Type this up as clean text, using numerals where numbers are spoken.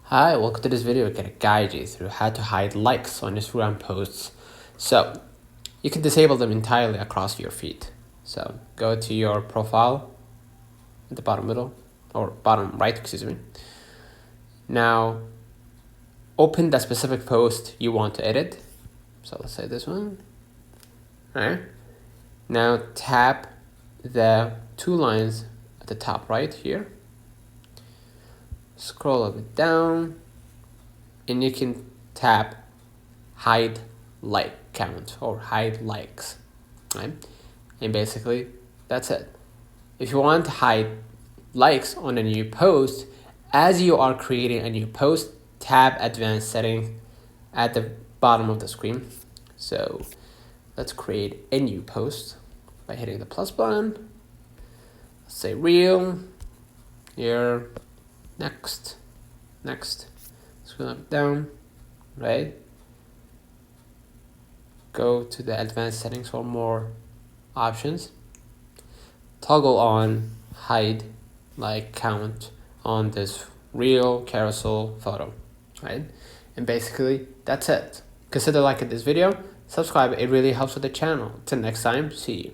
Hi, welcome to this video. We're gonna guide you through how to hide likes on Instagram posts. So you can disable them entirely across your feed. So go to your profile at the bottom middle or bottom right, excuse me. Now open the specific post you want to edit. So let's say this one. All right. Now tap the two lines at the top right here. Scroll a bit down and you can tap hide like count or hide likes, right? And basically that's it. If you want to hide likes on a new post, as you are creating a new post, tap advanced settings at the bottom of the screen. So let's create a new post by hitting the plus button. Let's say reel here, next, scroll up down, right? Go to the advanced settings for more options. Toggle on hide like count on this reel carousel photo, right? And basically that's it. Consider liking this video, subscribe, it really helps with the channel. Till next time, see you.